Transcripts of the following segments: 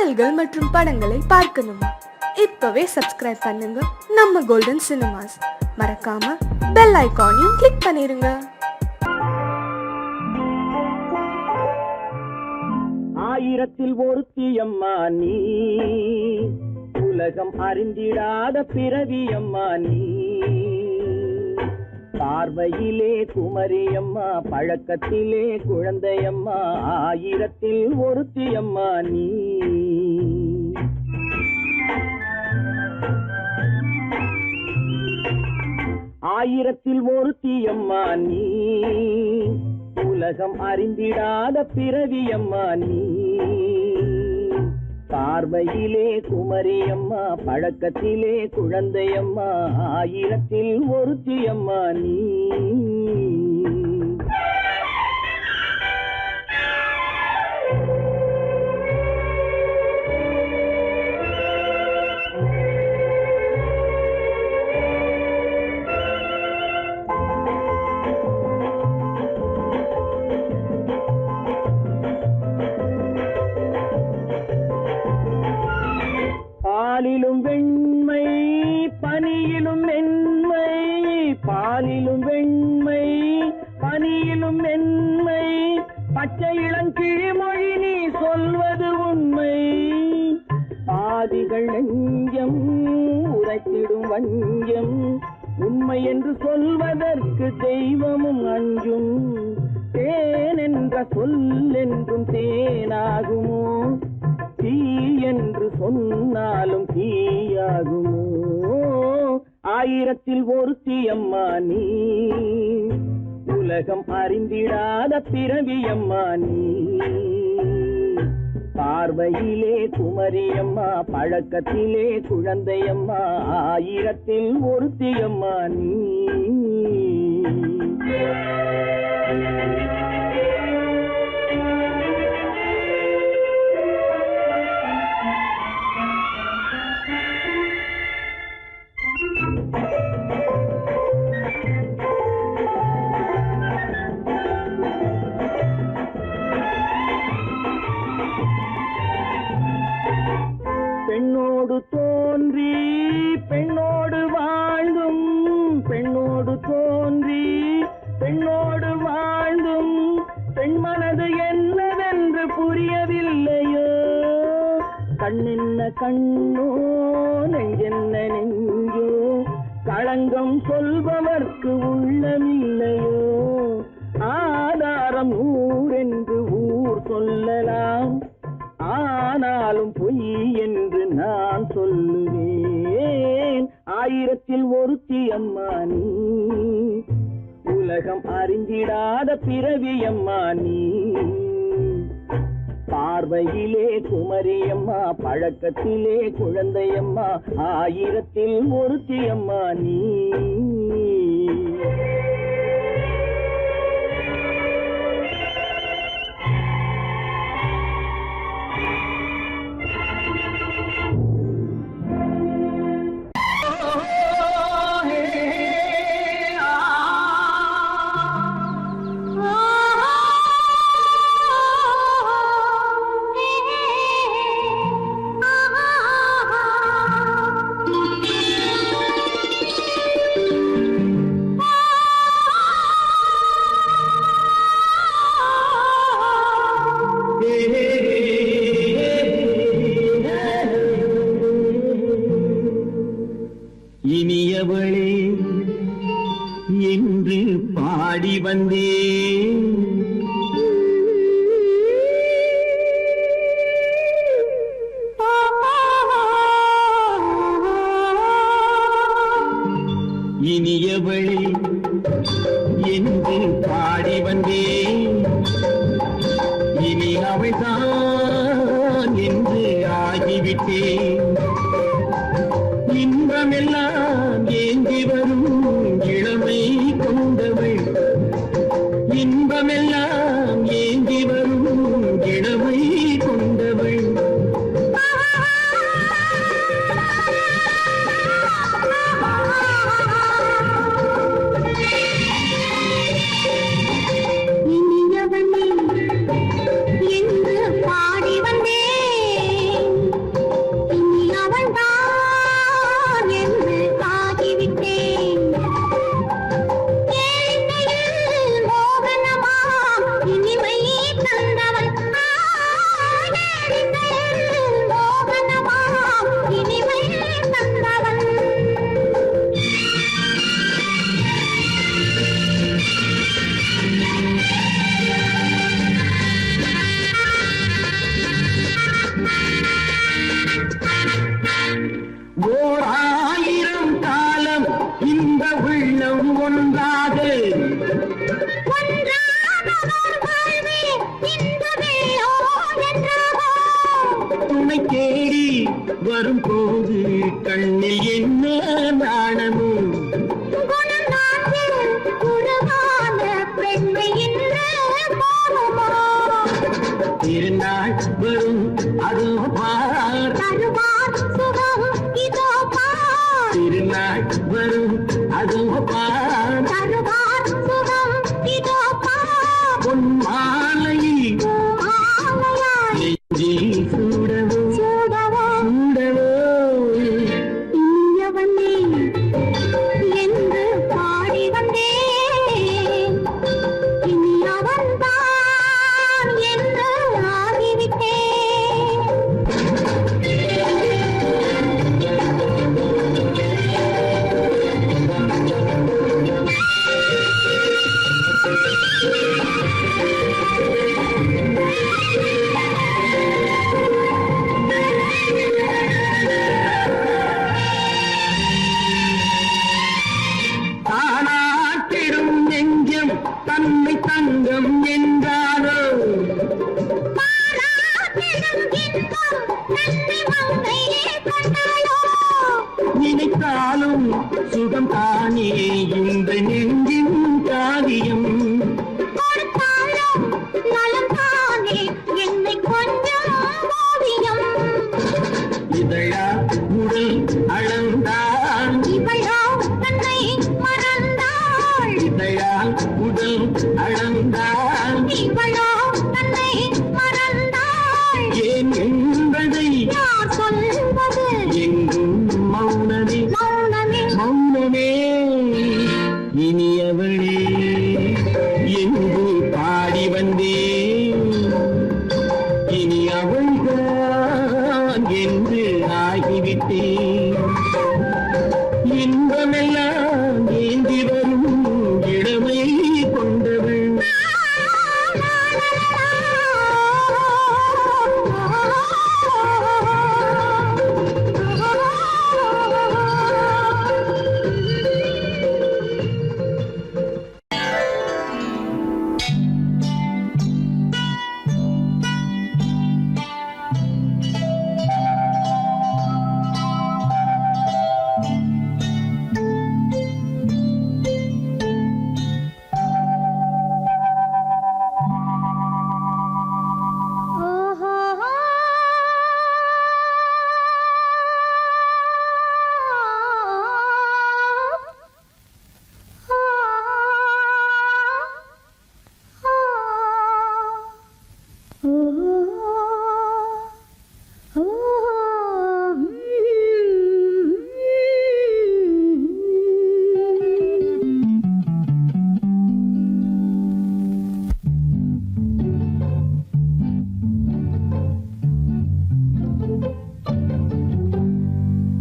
பாடல்கள் மற்றும் படங்களை பார்க்கணுமா? இப்பவே சப்ஸ்கிரைப் பண்ணுங்க நம்ம கோல்டன் சினிமாஸ். மறக்காம பெல் ஐகானையும் கிளிக் பண்ணிருங்க. ஆயிரத்தில் ஒருத்தியம்மா நீ, உலகம் அறிந்திடாத பிறவியம்மா நீ. பார்வையிலே குமரியம்மா, பழக்கத்திலே குழந்தையம்மா, ஆயிரத்தில் ஒருத்தியம்மா நீ. ஆயிரத்தில் ஒருத்தியம்மா நீ, உலகம் அறிந்திடாத பிறவியம்மா நீ. பார்வையிலே குமரியம்மா, பழக்கத்திலே குழந்தையம்மா, ஆயிரத்தில் ஒருத்தியம்மா நீ. பாலிலும் வெண்மை பனியிலும் மென்மை, பாலிலும் வெண்மை பனியிலும் மென்மை, பச்சை இளங்கிழிமொழி நீ சொல்வது உண்மை. பாதிகள் நெஞ்சம் உரைத்திடும் வஞ்சம், உண்மை என்று சொல்வதற்கு தெய்வமும் அஞ்சும். தேன் என்ற சொல் என்றும் தேனாகுமோ, தீ என்று சொன்னாலும் தீயாகுமோ. ஆயிரத்தில் ஒருத்தியம்மா நீ, உலகம் அறிந்திடாத பிறவியம்மா நீ. பார்வையிலே குமரியம்மா, பழக்கத்திலே குழந்தையம்மா, ஆயிரத்தில் ஒருத்தியம்மா நீ. பெண்ணோடு தோன்றி பெண்ணோடு வாழ்ந்தும், பெண்ணோடு தோன்றி பெண்ணோடு வாழ்ந்தும், பெண் மனது என்னவென்று புரியவில்லையோ. கண்ணென்ன கண்ணோ, நெஞ்சென்ன நெஞ்சோ, களங்கம் சொல்பவர்க்கு உள்ளமில்லையோ. ஆதாரம் ஊரென்று ஊர் சொல்லலாம், ஆனாலும் பொய் என்று நான் சொல்லுவேன். ஆயிரத்தில் ஒருத்தியம்மா நீ, உலகம் அறிந்திடாத பிறவியம்மா நீ. பார்வையிலே குமரியம்மா, பழக்கத்திலே குழந்தையம்மா, ஆயிரத்தில் ஒருத்தியம்மா நீ. இனியவளே என்று பாடி வந்தேன், இனியவளே என்று பாடி வந்தேன். இனி அவள்தான் என்று ஆகிவிட்டேன். இன்பமெல்லாம் ஏந்தி வரும் இளமை கொண்டவள், இன்பமெல்லாம் ஏந்தி வரும் இளமை கொண்டவள். இனியவளே என்று பாடி வந்தேன், துணை தேடி வரும்போது கண்ணில் என்ன நாணமோ திருநாள் வரும் அதோ பார் திருநாள் வரும் அதோ பார் பொன் மாலையில் நெஞ்சில் சூடவோ சூடவோ என்று பாடி வந்தேன் இனி அவன்தான் என்று ஆகிவிட்டேன். தானாட்டிடும் நெஞ்சம் தன்னை தங்கம் என்றாரோ பாராட்டிடும் இன்பம் தன்னை மங்கையே கொண்டாளோ. நினைத்தாலும் சுகம் தானே இந்த நெஞ்சின் காவியம் கொடுத்தாலும் நலம் தானே என்னை கொஞ்சம் ஓவியம். இதழா உடல் அளந்தான் இவளோ தன்னை மறந்தாள். இதழால் உடல் அளந்தான் இவளோ தன்னை மறந்தாள். ஏன் என்பதை யார் சொல்வது எங்கும் மௌனமே மௌனமே. மௌனமே இனியவளே என்று பாடி வந்தேன் இனி அவள்தான் என்று ஆகிவிட்டேன் இன்பமெல்லாம் ஏந்தி வரும் இளமை கொண்டவள்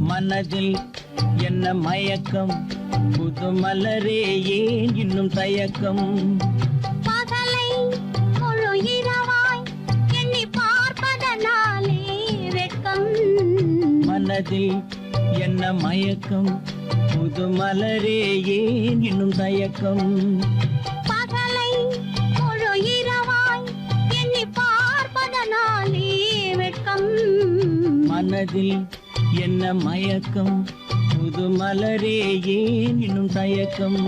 மனதில் என்ன மயக்கம் புது மலரே ஏன் இன்னும் தயக்கம் பகலை முழு இரவாய் எண்ணி பார்ப்பதனாலே வெட்கம். மனதில் என்ன மயக்கம் புது மலரே ஏன் இன்னும் தயக்கம் பகலை முழு இரவாய் எண்ணி பார்ப்பதனாலே வெட்கம். மனதில் என்ன மயக்கம் புது மலரே ஏன் இன்னும் தயக்கம்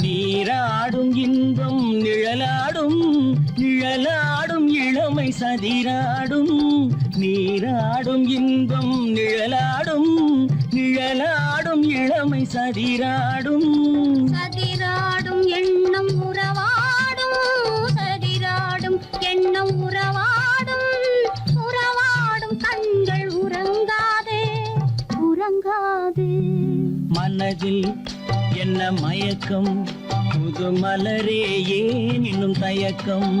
நீராடும் இன்பம் நிழலாடும் நிழலாடும் இளமை சதிராடும் நீராடும் இன்பம் நிழலாடும் நிழலாடும் இளமை சதிராடும் சதிராடும் எண்ணம் உறவாடும். சதிராடும் எண்ணம் உறவாடும். உறவாடும் கண்கள் உறங்காதே உறங்காதே. மனதில் என்ன மயக்கம் புது மலரே ஏன் இன்னும் தயக்கம்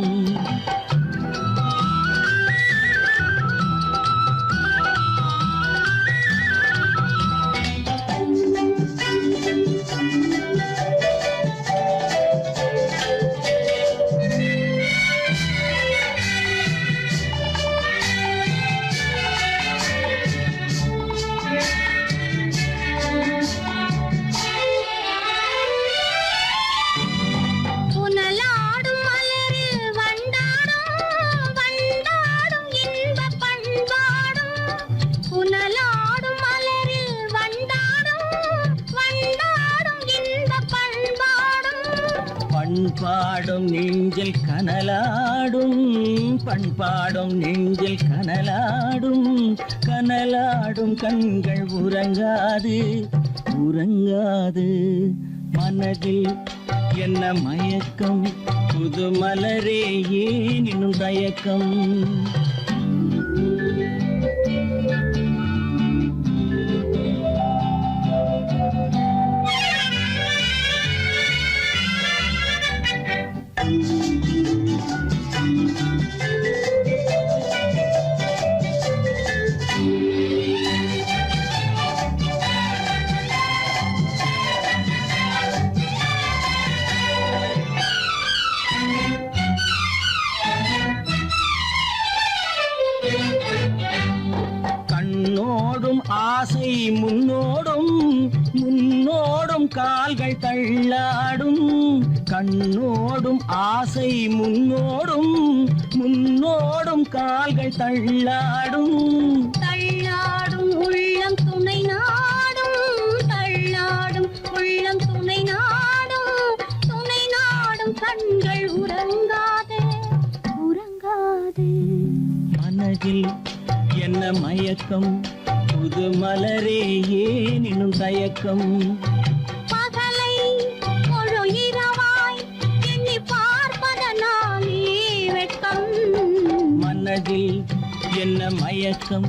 பண்பாடும் நெஞ்சில் கனலாடும் பண்பாடும் நெஞ்சில் கனலாடும் கனலாடும் கண்கள் உறங்காது உறங்காது மனதில் என்ன மயக்கம் புது மலரே ஏன் இன்னும் தயக்கம் கண்ணோடும் ஆசை முன்னோடும் முன்னோடும் கால்கள் தள்ளாடும் கண்ணோடும் ஆசை முன்னோடும் முன்னோடும் கால்கள் தள்ளாடும் தள்ளாடும் உள்ளம் துணை நாடும் தள்ளாடும் உள்ளம் துணை நாடும் கண்கள் உறங்காதே உறங்காதே மனதில் என்ன மயக்கம் புது மலரே ஏன் இன்னும் தயக்கம் பகலை முழு இரவாய் எண்ணி பார்ப்பதனாலே வெட்கம் மனதில் என்ன மயக்கம்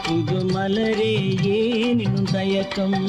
புது மலரே ஏன் இன்னும் தயக்கம்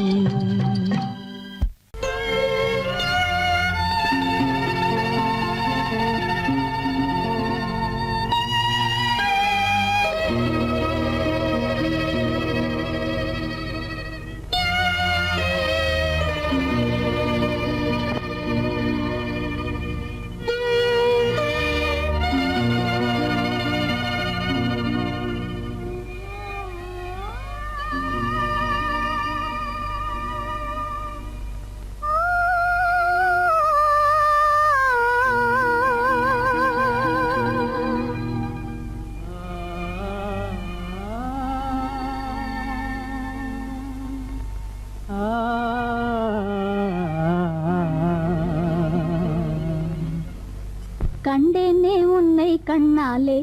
கண்டேனே உன்னை கண்ணாலே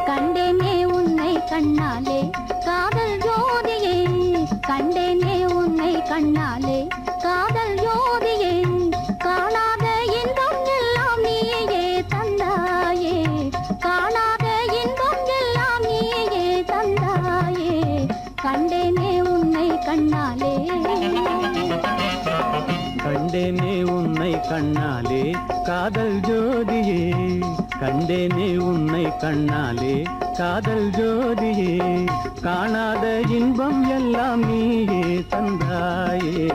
கண்டேனே உன்னை கண்ணாலே காதல் ஜோதியே கண்டேனே உன்னை கண்ணாலே காதல் ஜோதியே காணாத இன்பம் எல்லாம் நீயே தந்தாயே காணாத இன்பம் எல்லாம் நீயே தந்தாயே கண்டேனே உன்னை கண்ணாலே கண்டேனே உன்னை கண்ணாலே காதல் ஜோதியே கண்டேனே உன்னை கண்ணாலே காதல் ஜோதியே காணாத இன்பம் எல்லாம் நீயே தந்தாயே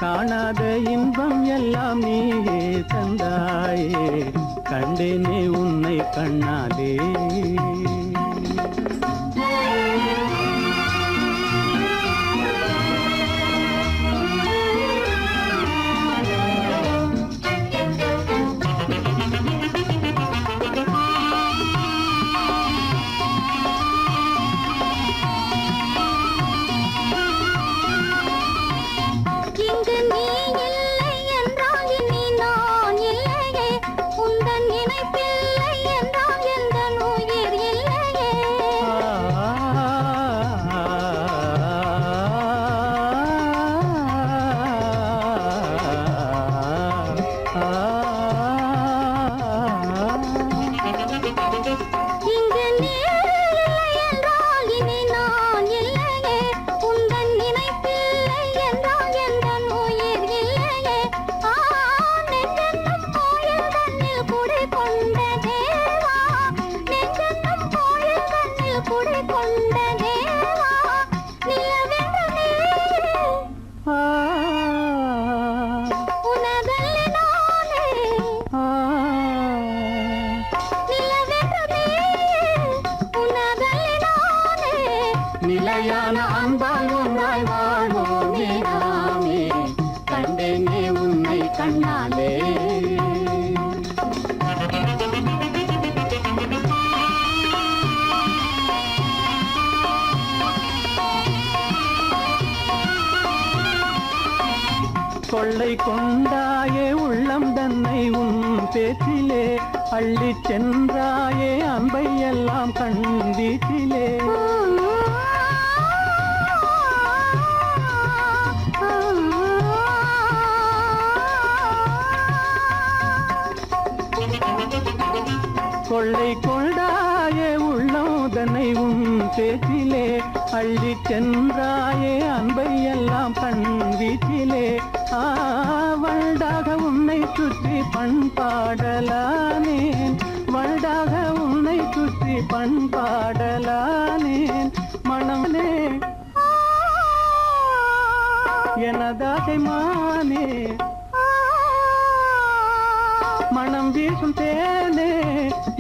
காணாத இன்பம் எல்லாம் நீயே தந்தாயே கண்டேனே உன்னை கண்ணாலே நிலையான அன்பால் ஒன்றாய் வாழ்வோமே நாமே கண்டேனே உன்னை கண்ணாலே கொள்ளை கொண்டாய் கொண்டாயே உள்ளம் தன்னை உன் பேச்சிலே அள்ளிச் சென்றாயே அன்பை எல்லாம் கண் வீச்சிலே கொள்ளை கொண்டாயே உள்ளம் தன்னை உன் பேச்சிலே அள்ளிச் சென்றாயே அன்பை எல்லாம் கண் வீச்சிலே வண்டாக உன்னை சுற்றி பண்பாடலானேன் வண்டாக உன்னை சுற்றி பண்பாடலானேன் மனமே எனதாசை மானே மனம் வீசும் தேனே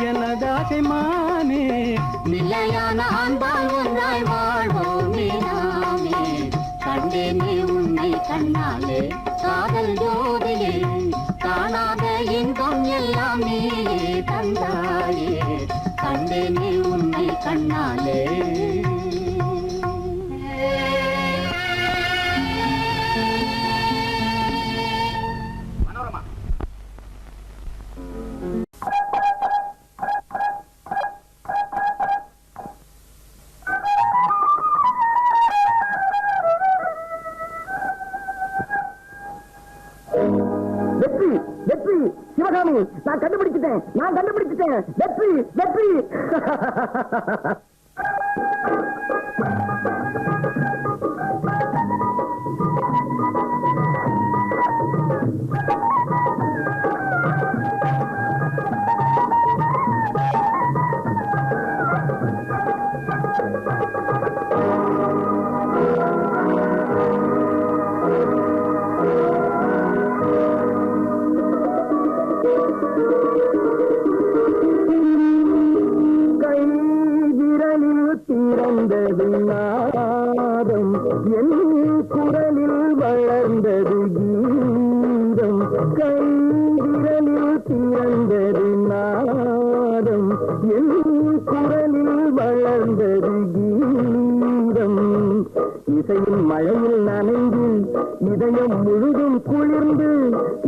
எனதாசை மானே நிலையான அன்பால் ஒன்றாய் வாழ்வோமே நாமே கண்டேனே உன்னை கண்ணாலே காதல் ஜோதியே காணாத இன்பம் எல்லாம் நீயே தந்தாயே கண்டேனே உன்னை கண்ணாலே வெற்றி வெற்றி சிவகாமி நான் கண்டுபிடிச்சிட்டேன் வெற்றி வெற்றி திறந்தது நாதம் என் குரலில் வளர்ந்தது கீதம் கைவிரலில் திறந்தது நாதம் என் குரலில் வளர்ந்தது கீதம் இசையின் மழையில் நனைந்து இதயம் முழுதும் குளிர்ந்து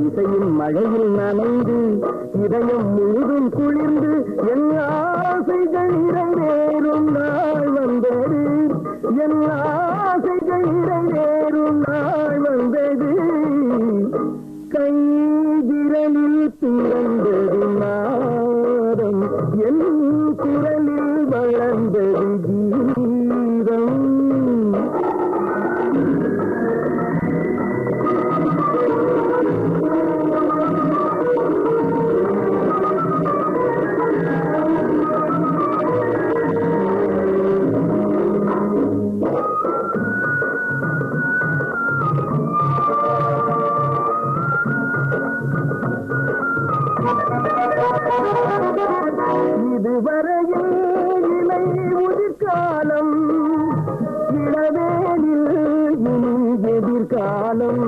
இசையின் மழையில் நனைந்து இதயம் முழுதும் குளிர்ந்து என் ஆசைகள் நிறைவேறும் நாள் வந்தது என் ஆசைகள் நிறைவேறும் நாள் வந்தது கைவிரலில் திறந்தது நாதம் என் குரலில் வளர்ந்தது கீதம் இதுவரையில் இலை உதிர்காலம் இளவேனில் இனி எதிர்காலம்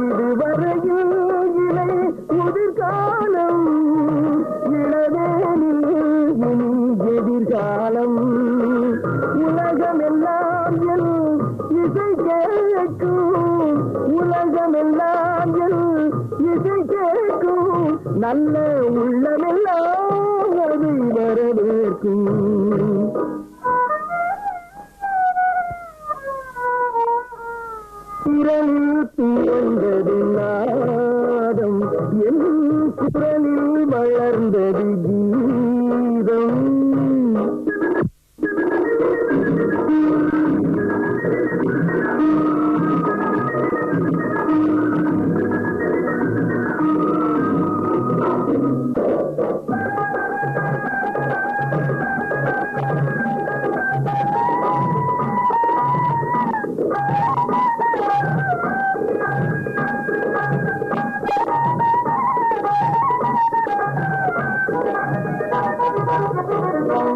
இதுவரையில் இலை உதிர்காலம் இளவேனில் இனி எதிர்காலம் உலகமெல்லாம் என் இசை கேட்கும் உலகமெல்லாம் என் இசை கேட்கும் நல்ல உள்ளமெல்லாம் அதை வரவேற்கும் குரலில் திறந்தது நாதம் என் குரலில் வளர்ந்தது கீதம்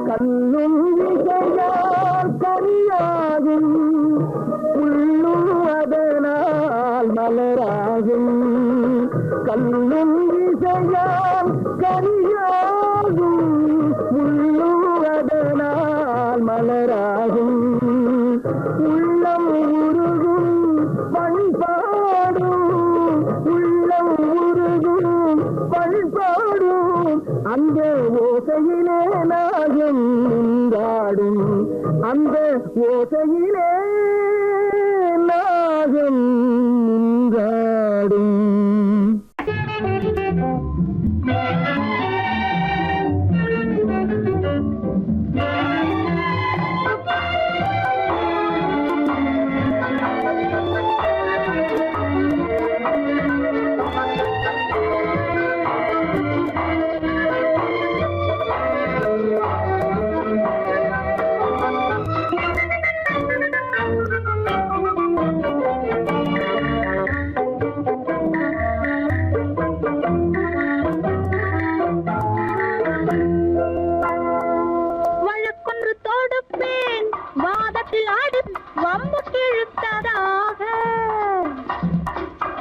கண்ணும் இசையால் கரியாகும் உள்ளும் அதனால் மலராகும் கண்ணும் இசையால் கரியாகும் உள்ளும் அதனால் மலராகும் உள்ளம் உருகும் பண்பாடும் உள்ள ஓசையிலே நாகம் நின்றாடும் அந்த ஓசையிலே நாகம் நின்றாடும்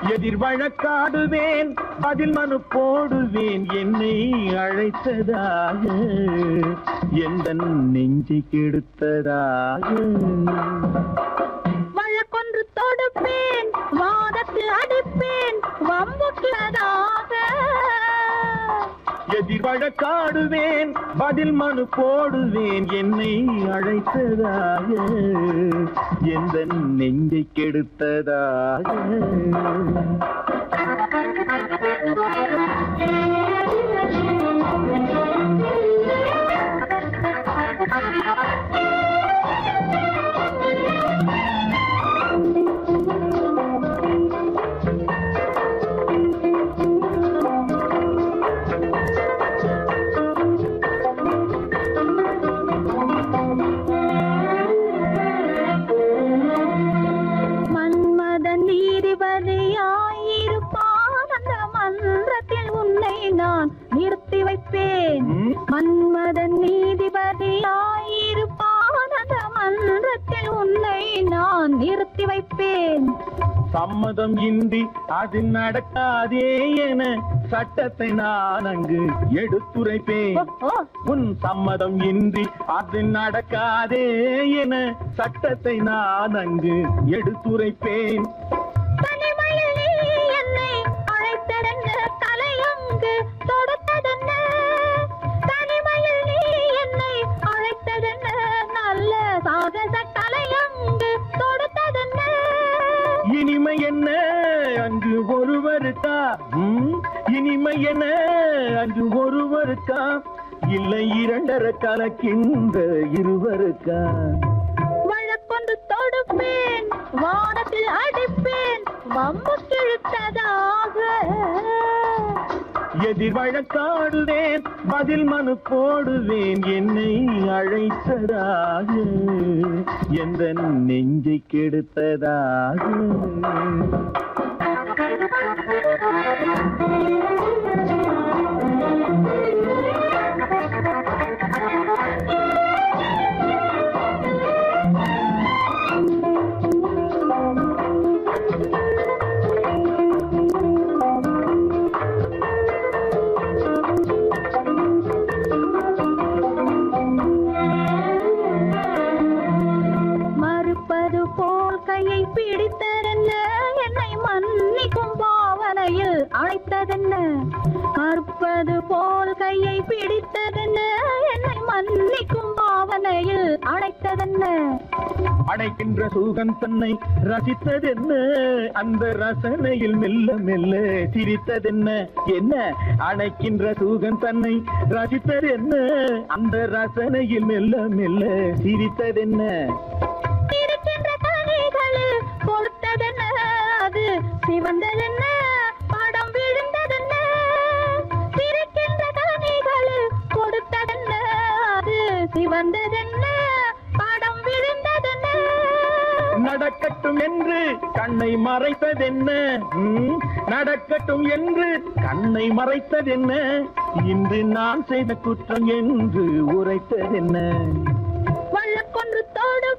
எதிர் வழக்காடுவேன் அதில் மனு போடுவேன் என்னை அழைத்ததாக எந்த நெஞ்சை கெடுத்ததாக வழக்கொன்று தொடுப்பேன் வாதத்தில் அடிப்பேன் வம்புக்கிறதாக எதிர் வழக்காடுவேன் பதில் மனு போடுவேன் என்னை அழைத்ததாக எந்த நெஞ்சை கெடுத்ததாக நிறுத்தி வைப்பேன் மன்மதன் நீதிபதியாயிருப்பான் அந்த மன்றத்தில் உன்னை நான் நிறுத்தி வைப்பேன் சம்மதம் இன்றி அது நடக்காதே என சட்டத்தை நான் அங்கு எடுத்துரைப்பேன் உன் சம்மதம் இன்றி அது நடக்காதே என சட்டத்தை நான் அங்கு எடுத்துரைப்பேன் இனிமை என்ன அங்கு ஒருவருக்கா இனிமை என்ன அங்கு ஒருவருக்கா இல்லை இரண்டரை கலக்கின்ற இருவருக்கா வழக்கொன்று தொடுப்பேன் வானத்தில் அடிப்பேன் வம்பு கிழித்ததாக எதிர் வழக்காடுவேன் பதில் மனு போடுவேன் என்னை அழைத்ததாக எந்த நெஞ்சை கெடுத்ததாக மறுப்பது போல் கையை பிடித்ததென்ன என்னை மன்னிக்கும் பாவனையில் அழைத்ததென்ன மறுப்பது போல் கையை பிடித்ததென்ன என்னை மன்னிக்கும் பாவனையில் அழைத்ததென்ன அடைக்கின்ற சுகம் தன்னை ரசித்ததென்ன அந்த ரசனையில் மெல்ல மெல்ல சிரித்ததென்ன என்ன அடைக்கின்ற சுகம் தன்னை ரசித்ததென்ன அந்த ரசனையில் மெல்ல மெல்ல சிரித்ததென்ன கொடுத்ததென்ன அது சிவந்ததென்ன படம் விழுந்ததென்ன சிரிக்கின்ற கனிகள் கொடுத்ததென்ன அது சிவந்ததென்ன படம் விழுந்ததென்ன நடக்கட்டும் என்று கண்ணை மறைத்ததென்ன நடக்கட்டும் என்று கண்ணை மறைத்ததென்ன இன்று நான் செய்த குற்றம் என்று உரைத்ததென்ன வழக்கொன்று தோடு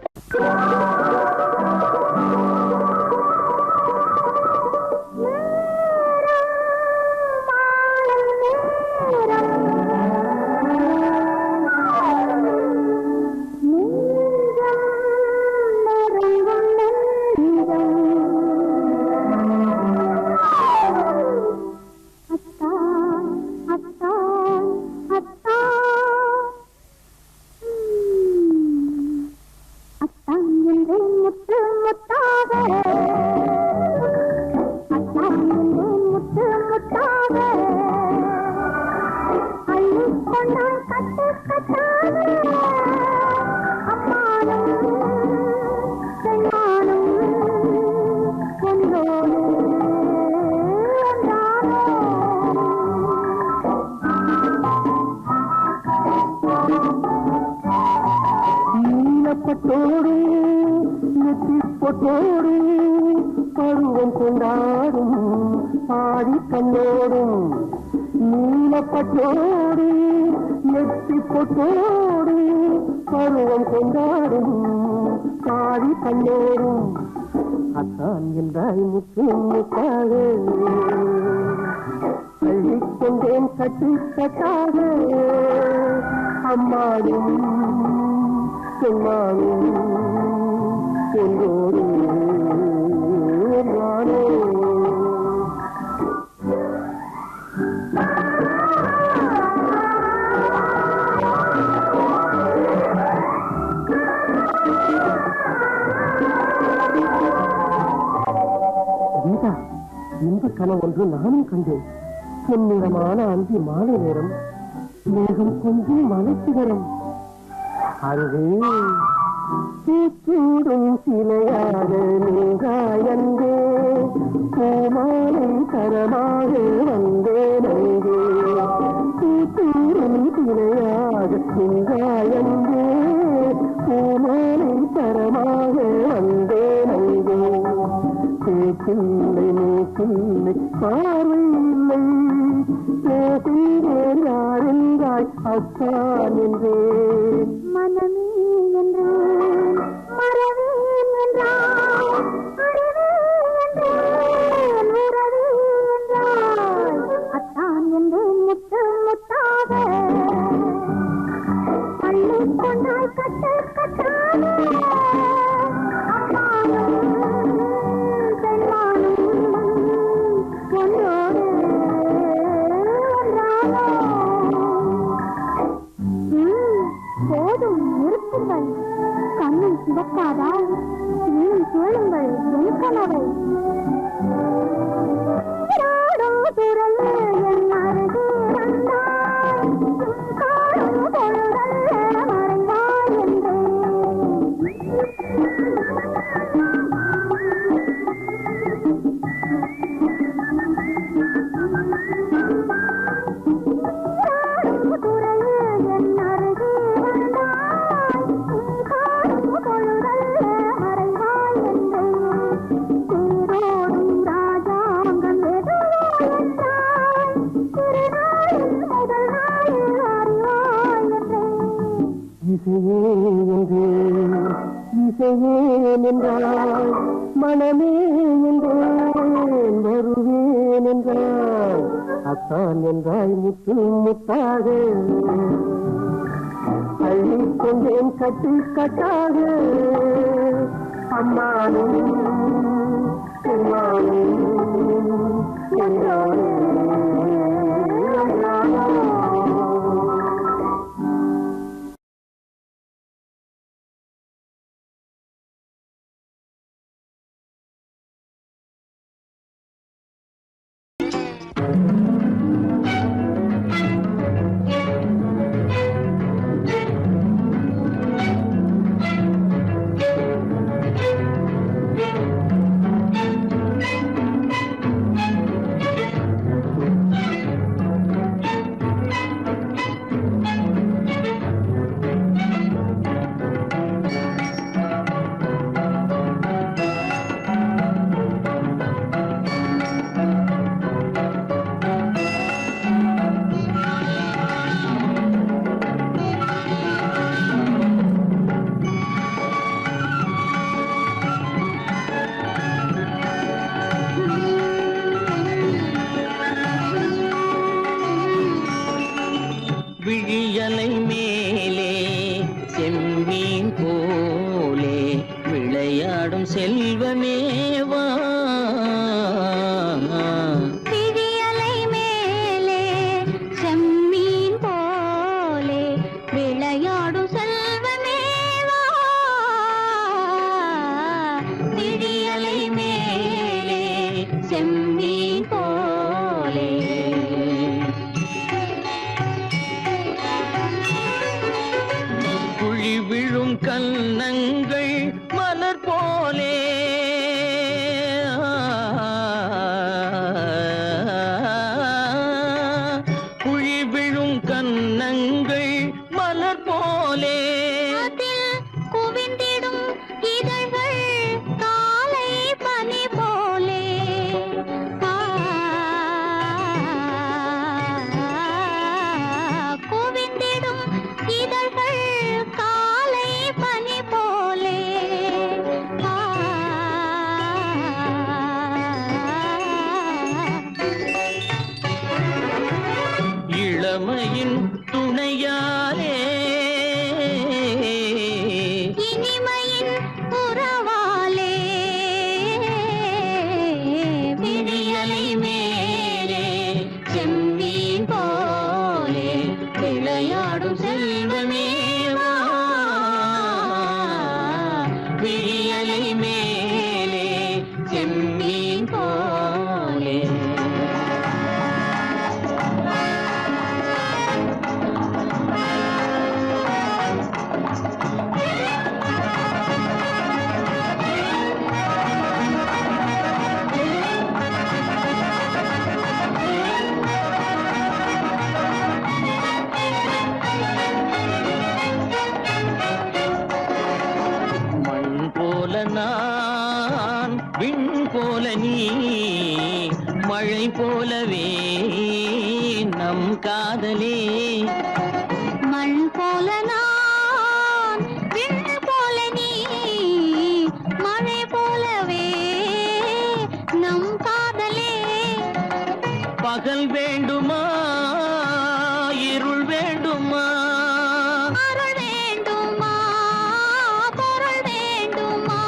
அத்தா நீலப்பட்டோடு நெற்றிப்பொட்டோடு பருவம் கொண்டாடும் பாடி கண்ணோடும் நீலப்பட்டோடு நெற்றிப்பொட்டோடு பருவம் கொண்டாடும் பாடி கண்ணோடும் அத்தான் என்றாய் முத்து முத்தாக அள்ளிக்கொண்டேன் கட்டி கட்டாக அம்மாடும் சொன்னாலும் என்றோடு நானே கீதா, இந்த கனவு ஒன்று நானும் கண்டேன். பொன்னிறமான அந்தி மாலை நேரம், மேகம் கொஞ்சம் மலைச்சிகரம். அங்கே பூச்சூடும் சிலையாக நின்றாயந்தே, பூமாலை தரமாக வந்தேன். அங்கே பூச்சூடும் சிலையாக நின்றாயந்தே, பூமாலை தரமாக வந்தேன். அங்கே பேச்சில்லை மூச்சில்லை பார்வை இல்லை, பேசுகிறேன் யாரென்றாய் அத்தான் என்றேன். மனமே என்றேன், மறவேன் என்றாய், அறிவே என்றேன், உறவே என்றாய், அத்தான் என்றேன் முத்து முத்தாக பள்ளிக் கொண்டாய் கட்டு கட்டாக. போதும், நிறுத்துங்கள். கண்ணில் சிவக்காதா? இன்னும் கேளுங்கள் என் கனவை. துறையே என் அருகே வந்தாய், காணும் பொழுதல்ல மறைவாய் என்றேன். இசையே என்றேன், இசையேன் என்றாய், மனமே என்றேன், வருவேன் என்றாய், அத்தான் என்றாய் முத்து முத்தாக அள்ளிக்கொண்டேன் கட்டி கட்டாக. அம்மானும் எம்மானும் என்றானே. விழியலை மேலே செம்மீன் போலே விளையாடும் செல்வமேவா. விழியலை மேலே செம்மீன் போலே விளையாடும் செல்வமேவா. விழியலை மேலே செம்மீன் போலே மலர் போலே அதில் குவிந்திடும் இதழ்கள் காலை பனி போலே குவிந்திடும் இதழ்கள் காலை பனி போலே இளமையின் துணையாலே இனிமையின் உறவாலே விழியலை மேலே செம்மீன் போலே விளையாடும் செல்வமேவா விழியலை மேலே செம்மீன் போலே மண் போல நான் விண் போல நீ மழை போலவே நம் காதலே மண் போல நான் விண் போல நீ மழை போலவே நம் காதலே பகல் வேண்டுமா இருள் வேண்டுமா அருள் வேண்டுமா பொருள் வேண்டுமா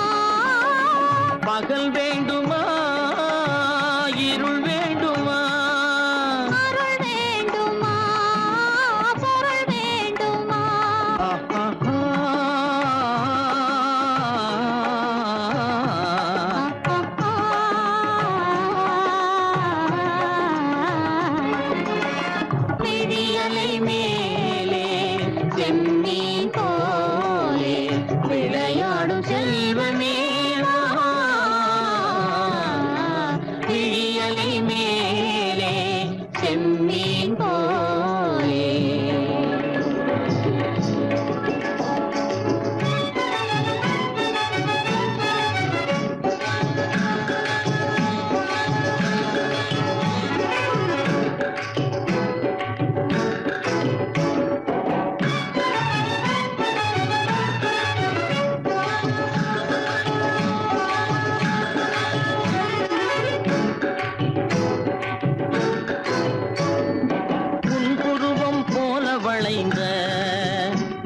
பகல் வேண்டுமா இருள் வேண்டுமா அருள் வேண்டுமா பொருள் வேண்டுமா விழியலை மேலே செம்மீன் போலே விளையாடும் செல்வமேவா விழியலை மேலே செம்மீன் போலே புன்புருவம் போல வளைந்த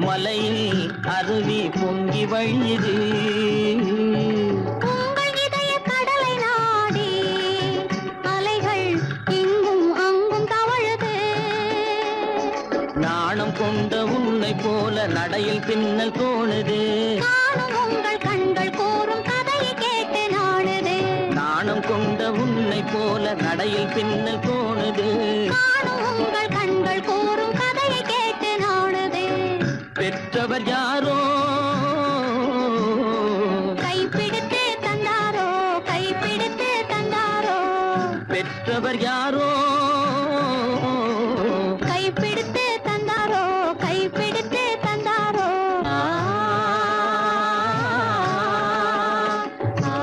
மலையில் அருவி பொங்கி வழியுது உங்கள் இதய கடலை நாடி அலைகள் இங்கும் அங்கும் தவழுது நாணம் கொண்ட உன்னை போல நடையில் பின்னல் தோணுது காணும் உங்கள் கண்கள் கூறும் கதையை கேட்டு நாடுது நாணம் கொண்ட உன்னை போல நடையில் பின்னல் தோணுது காணும் உங்கள் கண்கள் கூறும் கதையை கேட்டு நாடுது பெற்றவர் யாரோ கைப்பிடித்து தந்தாரோ கைப்பிடித்து தந்தாரோ பெற்றவர் யாரோ கைப்பிடித்து தந்தாரோ கைப்பிடித்து தந்தாரோ ஆ, ஆ,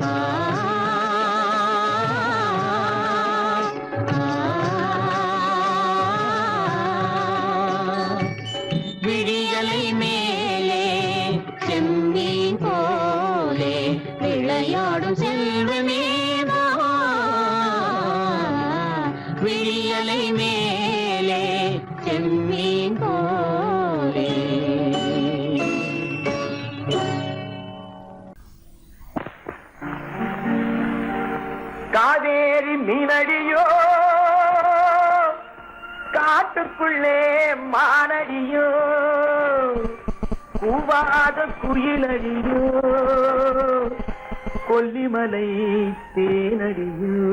ஆ, விழியலை மேலே செம்மீன் போலே விளையாடும் செல்வமேவா விழியலை மேலே செம்மீன் போலே காவேரி மீனடியோ காட்டுக்குள்ளே மானடியோ கூவாத குயிலடியோ கொல்லிமலை தேனடியோ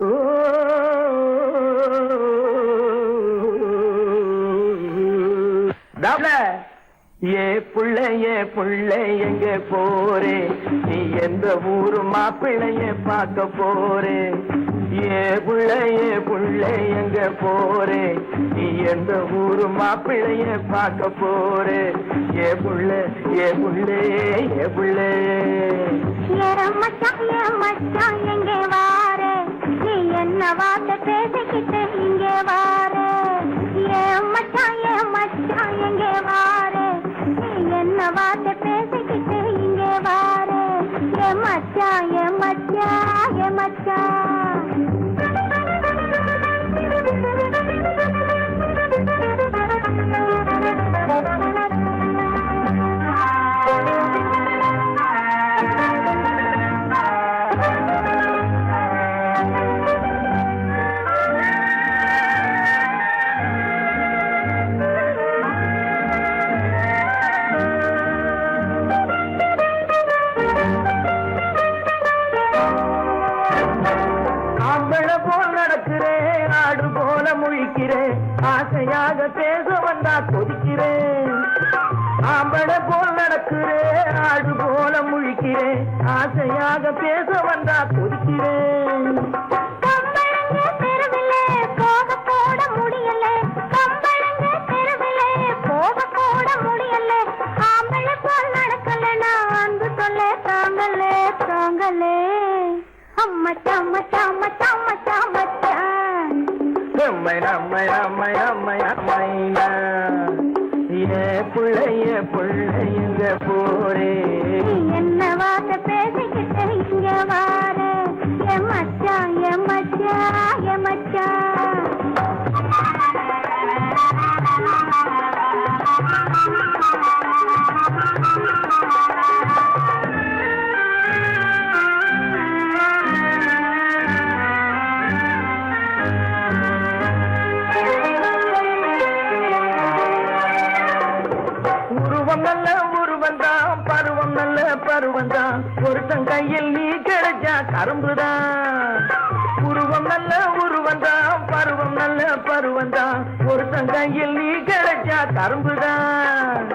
ஓ ஏ புள்ள எங்க போறே நீ எந்த ஊரு மாப்பிள்ளைய பார்க்க போறே ஏ புள்ள எங்க போறே நீ எந்த ஊரு மாப்பிள்ளைய பார்க்க போறே ஏ புள்ள ஏ புள்ள மச்சான் எங்கே வாரே நீ என்ன வார்த்தை பேசிக்கிட்டு இங்கே வாரே மச்சான் எங்கே வாரே நீ என்ன வார்த்தை பேசிக்கிட்டு இங்கே வாரே மச்சான் ஆசையாக பேச வந்தா கொதிக்கிறேன் ஆம்பளை போல் நடக்கிறேன் ஆடு போல முழிக்கிறேன் ஆசையாக பேச வந்தா கொதிக்கிறேன் புள்ளைங்க போரே என்ன வார்த்தை பேசிக்கிட்டு இங்க வாரே மச்சான் பருவந்தான் ஒருத்தன் கையில் நீ கிடைச்சா கரும்புதான் உருவம் நல்ல உருவந்தான் பருவம் நல்ல பருவந்தான் ஒருத்தன் கையில் நீ கிடைச்சா கரும்புதான்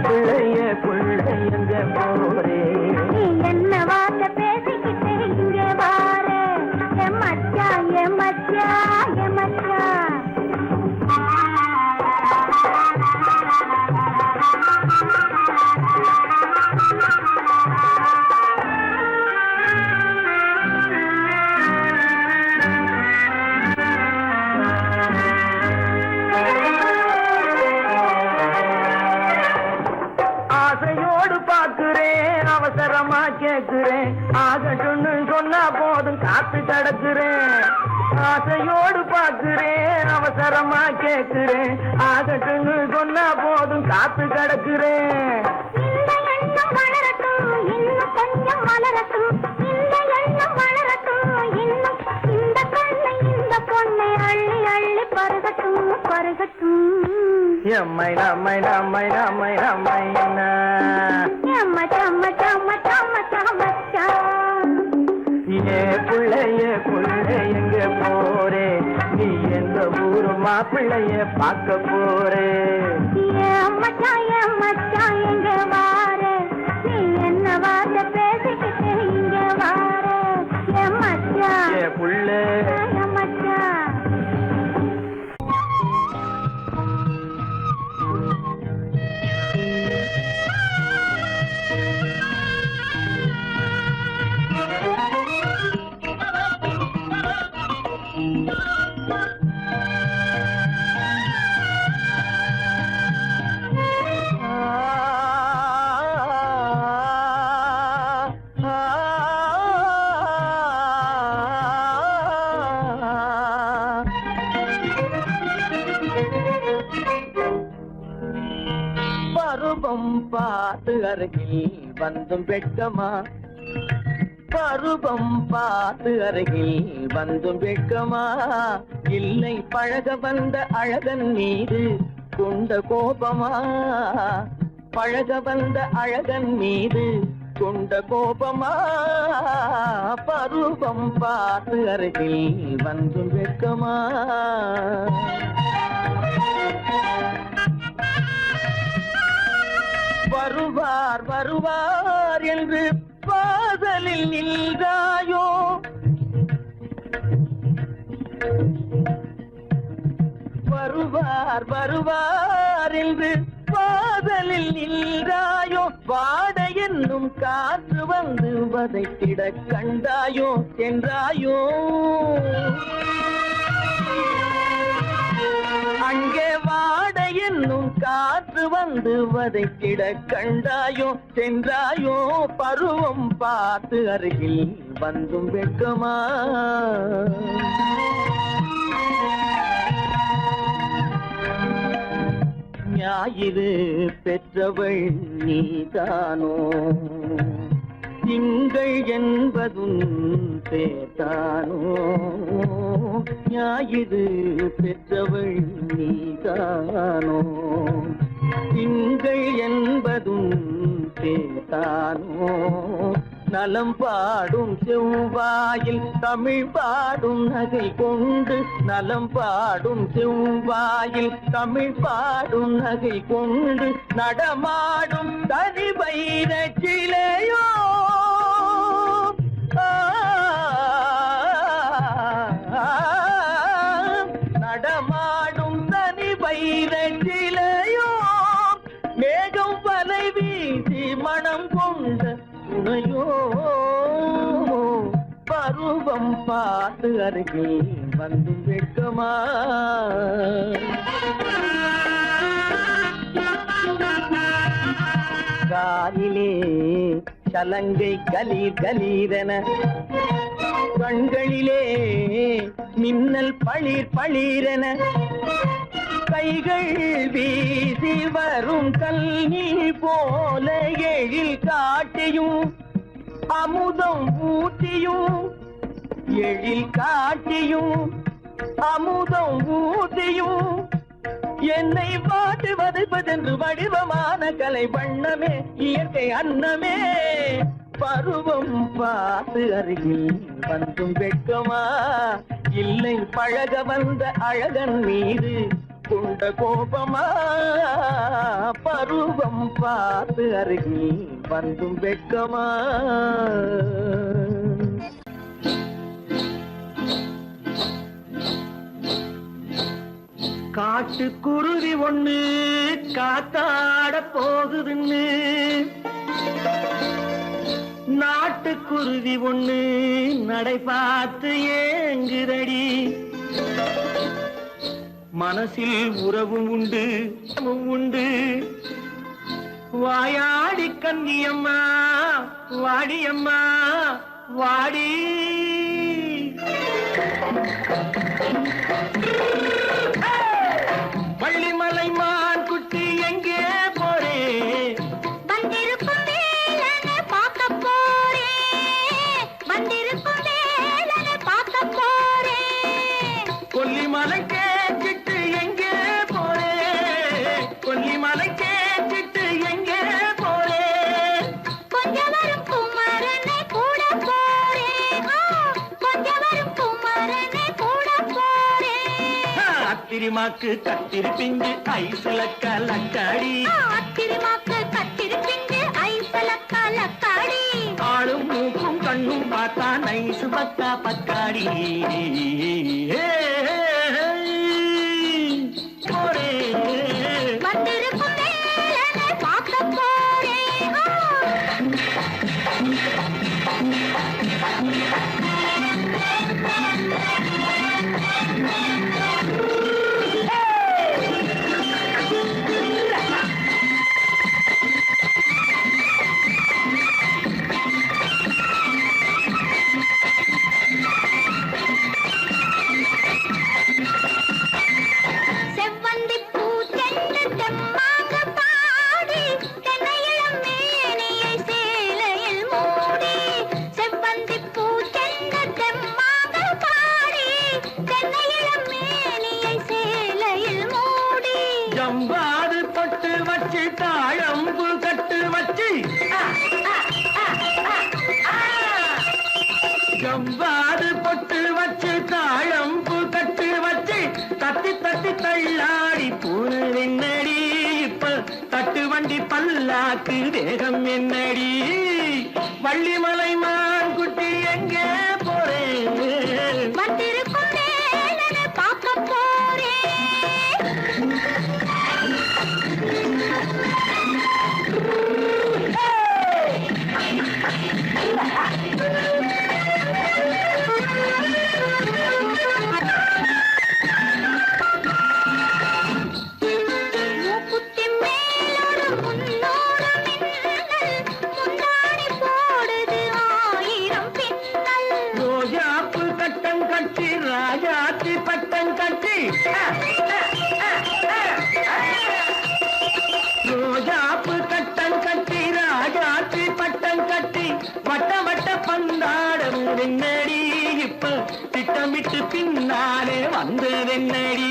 புள்ளைங்க போரே என்ன வார்த்தை பேசிக்கிட்டு இங்க வாரே மச்சான் அவசரமா கேட்கிறேன் ஆகட்டும்னு சொன்னா போதும் காத்து கிடக்குறேன் ஆசையோடு பார்க்கிறேன் அவசரமா கேட்கிறேன் ஆகட்டும்னு சொன்னா போதும் காத்து கிடக்குறேன் புள்ளைங்க போரே நீ எந்த ஊரு மாப்பிள்ளைய பார்க்க போறே மச்சான் எங்க வாரே நீ என்ன வார்த்தை பேசிக்கிட்டு இங்க வாரே மச்சான் புள்ள பருவம் பார்த்து அருகில் வந்தும் வெட்கமா பருவம் பார்த்து அருகில் வந்தும் வெட்கமா இல்லை பழக வந்த அழகன் மீது கொண்ட கோபமா பழக வந்த அழகன் மீது கொண்ட கோபமா பருவம் பார்த்து அருகில் வந்து வெட்கமா வருவார் வருவார் என்று வாசலில் நின்றாயோ வருவார் வருவார் என்று வாசலில் நின்றாயோ வாட என்னும் காற்று வந்து வதைத்திட கண்டாயோ சென்றாயோ அங்கே வாட என்னும் காற்று வந்து வதைத்திட கண்டாயோ சென்றாயோ பருவம் பார்த்து அருகில் வந்தும் வெட்கமா ஞாயிறு பெற்றவள் நீதானோ திங்கள் என்பதும் பேத்தானோ ஞாயிறு பெற்றவள் நீதானோ திங்கள் என்பதும் பேத்தானோ நலம் பாடும் செவ்வாயில் தமிழ் பாடும் நகை கொண்டு நலம் பாடும் செவ்வாயில் தமிழ் பாடும் நகை கொண்டு நடமாடும் தனி வைர சிலையோ நடமாடும் தனி வைர சிலையோ மேகம் வலை வீசி மனம் கொண்ட துணையோ பருவம் பார்த்து அருகில் வந்து வெட்கமா காலிலே சலங்கை கலீர் கலீரென கண்களிலே மின்னல் பளிர் பளிரென கைகள் வீசி வரும் கல்வி போல எழில் காட்டியும் அமுதம் ஊட்டியும் எழில் காட்டியும் அமுதம் ஊட்டியும் என்னை பாட்டு வதைப்பதென்று வடிவமான கலை வண்ணமே இயற்கை அன்னமே பருவம் பார்த்து அருகில் வந்தும் வெட்கமா இல்லை பழக வந்த அழகன் மீது கொண்ட கோபமா பருவம் பார்த்து அருகில் வந்தும் வெட்கமா காட்டுக்குருவி ஒண்ணு காத்தாட போகுதுன்னு நாட்டுக்குருவி ஒண்ணு நடை பார்த்து ஏங்குதடி மனசில் உறவும் உண்டு உண்டு வாயாடி கன்னியம்மா வாடியம்மா வாடி வள்ளிமலை மான் குட்டி எங்கே போறே வந்திருக்கும் வேலனை பார்க்க போறேன் வந்திருக்கும் வேலனை பார்க்க போறேன் கொல்லிமலை கேட்டுட்டு எங்கே போறே கொல்லிமலை கேட்டுட்டு எங்கே போறே கொஞ்சம் வரும் குமரனை கூட போறேன் கொஞ்சம் வரும் குமரனை கூட போறேன் அத்திரிமாக்கு கத்திரி பிஞ்சு ஐசுல கலக்காடி அத்திரிமாக்கு கத்திரி பிஞ்சு ஐசல கலக்காடி ஆளும் மூக்கும் கண்ணும் பார்த்தா நைசு பக்கா பக்காடி போரே வந்திருக்கும் வேலனை பார்க்க போறேன் செவ்வந்தி பூ சென்று தெம்மாக பாடி தென்னையிளம் மேனியை சேலையில் மூடி செவ்வந்தி பூ சென்று தெம்மாக பாடி தென்னையிளம் மேனியை கவ்வாது பொட்டு வச்சு தாழம்பு கட்டு வச்சு தட்டி தட்டி தள்ளாடி பூனு என்னடி இப்ப தட்டு வண்டி பல்லாக்கு வேகம் என்னடி வள்ளிமலை மான் குட்டி எங்கே போறேன் வந்திருக்கும் நேரனை பார்க்க போறேன். மூக்குத்தி மேலோடு முன்னோடு மின்னல், முந்தாணி போடுது 1000 பின்னல். ரோஜாப்பு கட்டம் கட்டி ராஜாத்தி பட்டம் கட்டி ரோஜாப்பு கட்டம் கட்டி ராஜாத்தி பட்டம் கட்டி வட்ட வட்ட பந்தாடம் வெண்ணடி இப்ப திட்டமிட்டு பின்னாலே வந்து வெண்ணடி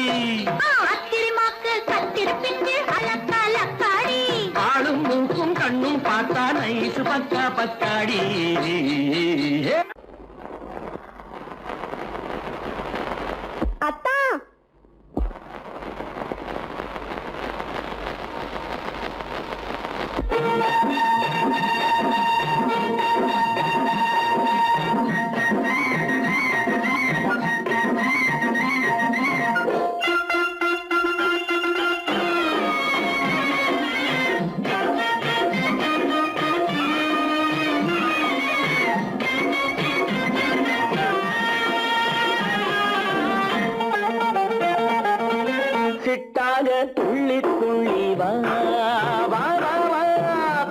ஆத்திரமாக்கு கத்திருப்பிட்டு அலக்காடி ஆளும் மூக்கும் கண்ணும் பார்த்தா நைசு பக்கா பக்காடி அத்தா சிட்டாக துள்ளி துள்ளி வா வா வா வா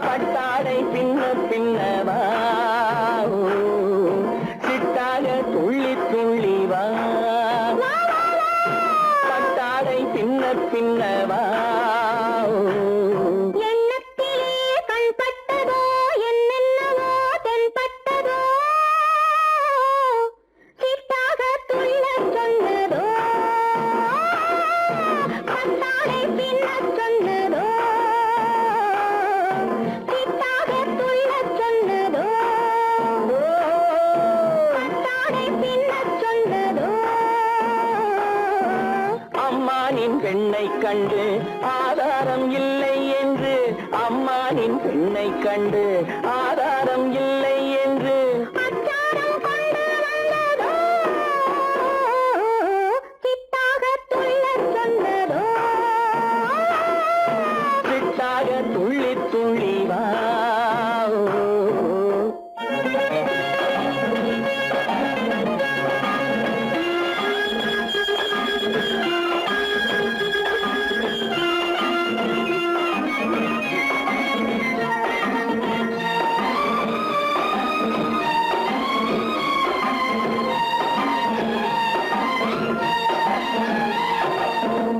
பட்டாடை பின்ன பின்ன வா ஓ, சிட்டாக துள்ளி துள்ளி வா பட்டாடை பின்ன பின்ன வா ஓ. எண்ணத்திலே கண்பட்டதோ என்னென்னவோ தென்பட்டதோ சிட்டாக துள்ளச் சொன்னதோ பட்டாடை பின்னச் சொன்னதோ சிட்டாக துள்ளச் சொன்னதோ பட்டாடை பின்னச் சொன்னதோ. அம்மானின் பெண்ணை கண்டு ஆதாரம் இல்லை என்று அம்மானின் பெண்ணை கண்டு ஆதாரம் இல்லை என்று அச்சாரம் கொண்டு வந்ததோ சிட்டாக துள்ளச் சொன்னதோ. சிட்டாக துள்ளி துள்ளி வா ஓ.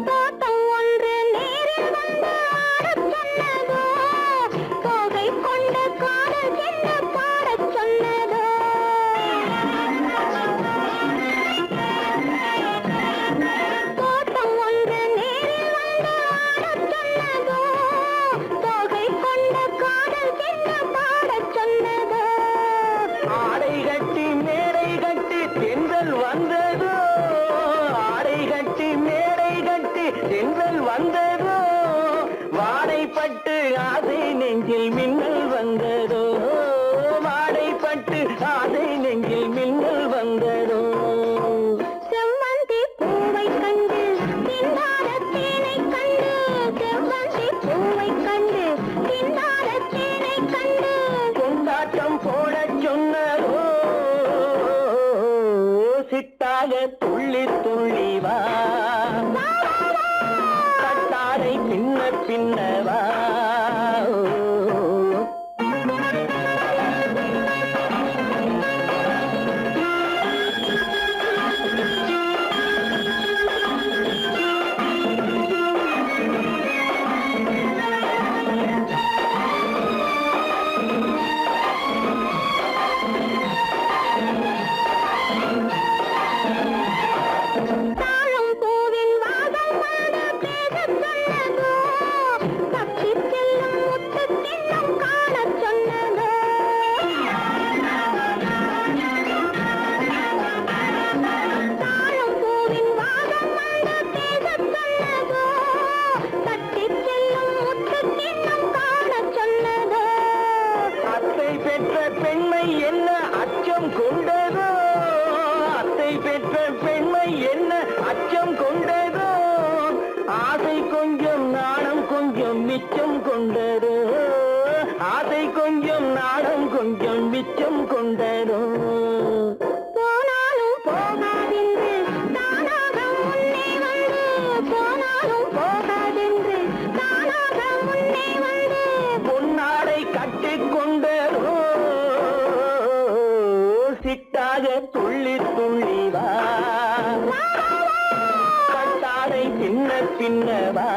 தோட்டம் ஒன்று நேரில் வந்து ஆடச் சொன்னதோ தோகை கொண்ட காதல் என்ன பாடச் சொன்னதோ. தோட்டம் ஒன்று நேரில் வந்து ஆடச் சொன்னதோ தோகை கொண்ட காதல் என்ன பாடச் சொன்னதோ. ஆடை கட்டி மேடை கட்டி தென்றல் வந்ததோ ஆடை கட்டி மேடை கட்டி தென்றல் வந்ததோ வாடைப்பட்டு ஆசை நெஞ்சில் மின்னல் வந்ததோ வாடைப்பட்டு ஆசை நெஞ்சில் மின்னல் வந்ததோ செவ்வந்தி பூவை கண்டு திண்டாட தேனை கண்டு செவ்வந்தி பூவை கண்டு திண்டாட தேனை கண்டு கொண்டாட்டம் போடச் சொன்னதோ சிட்டாக துள்ளி துள்ளி வா கட்டாடை பின்ன பின்ன வா ஓ. பெண்மை என்ன அச்சம் கொண்டதோ அத்தை பெற்ற பெண்மை என்ன அச்சம் கொண்டதோ ஆசை கொஞ்சம் நாணம் கொஞ்சம் மிச்சம் கொண்டதோ ஆசை கொஞ்சம் நாணம் கொஞ்சம் மிச்சம் கொண்டதோ போனாலும் போகாதென்று தானாக முன்னே வந்து போனாலும் போகாதென்று தானாக முன்னே வந்து பொன்னாடை கட்டிக்கொண்டதோ சிட்டாக துள்ளி துள்ளி வா கட்டாடை பின்ன பின்னவா